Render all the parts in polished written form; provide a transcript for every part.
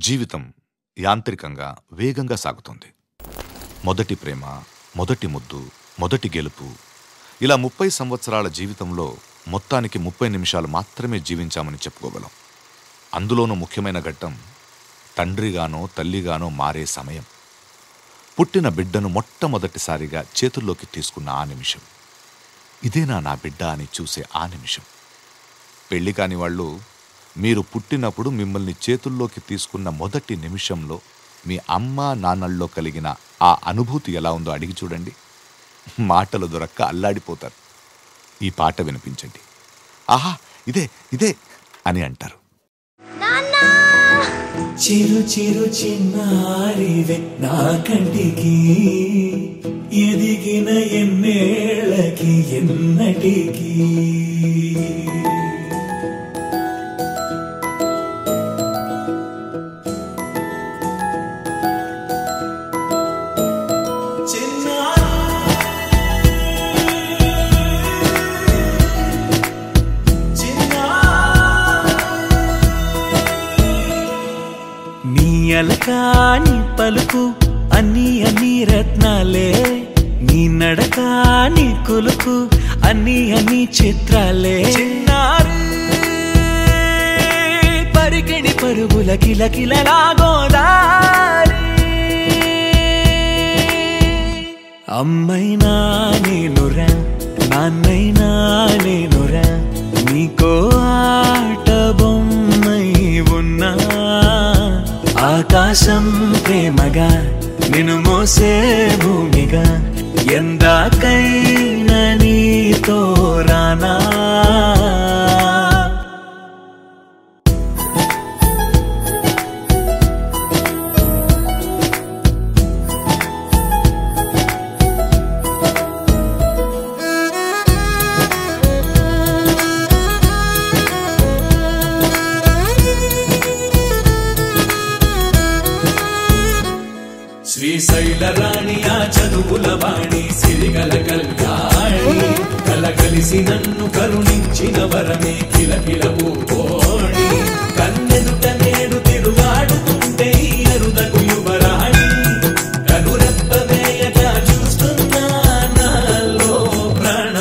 జీవితం యాంత్రికంగా వేగంగా సాగుతుంది. మొదటి ప్రేమ, మొదటి ముద్దు, మొదటి గెలుపు, ఇలా 30 సంవత్సరాల జీవితంలో మొత్తానికి 30 నిమిషాలు మాత్రమే జీవించామని చెప్పుకోగలం. అందులోనూ ముఖ్యమైన ఘట్టం తండ్రిగానో తల్లిగానో మారే సమయం. పుట్టిన బిడ్డను మొట్టమొదటిసారిగా చేతుల్లోకి తీసుకున్న ఆ నిమిషం. ఇదేనా నా బిడ్డ అని చూసే ఆ నిమిషం. పెళ్లి కాని వాళ్ళు మీరు పుట్టినప్పుడు మిమ్మల్ని చేతుల్లోకి తీసుకున్న మొదటి నిమిషంలో మీ అమ్మా నాన్నల్లో కలిగిన ఆ అనుభూతి ఎలా ఉందో అడిగి చూడండి. మాటలు దొరక్క అల్లాడిపోతారు. ఈ పాట వినిపించండి. ఆహా, ఇదే ఇదే అని అంటారు. చిరు చిరు చిన్నారివే నా కంటికి, ఎదిగిన ఎన్నేళ్ళకి ఎన్నటికి. అలకాని పలుకు అన్ని అన్ని రత్నాలే, నీ నడకాని కులుకు అన్ని అన్ని చిత్రాలే. చిన్నారు పరిగిణి పరుగుల కిలకిలలాగోదారి. అమ్మైనా నేనురా, నాన్నైనా నేనురా, నీకో ఆట బొమ్మై ఉన్నా. ఆకాశం ప్రేమగా నిన్ను మోసే భూమిగా, ఎందాకైనా నీతో రానా. శ్రీశైల రాణి ఆ చదువుల వాణి, సిరిగల కళ్యాణి, కలగలిసి నన్ను కరుణించిన వరమే కిలకిల పూకోణి. కన్నెదుట నేడు తిరుగాడుతుంటే అరుదకు యువరాణి, కనురెప్ప వేయగా చూస్తున్నా నాలో ప్రాణ.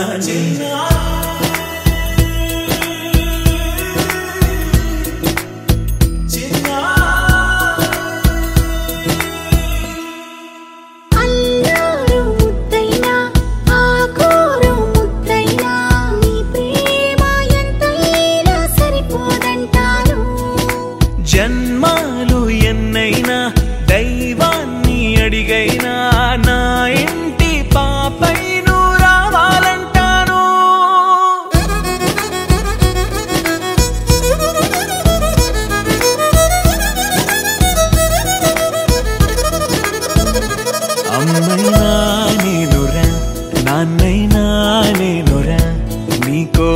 జన్మాలు ఎన్నైనా దైవాన్ని అడిగైనా నా ఇంటి పాపై నువ్వు రావాలంటాను. అమ్మైనా నేనురా, నాన్నైనా నేనురా, నీకో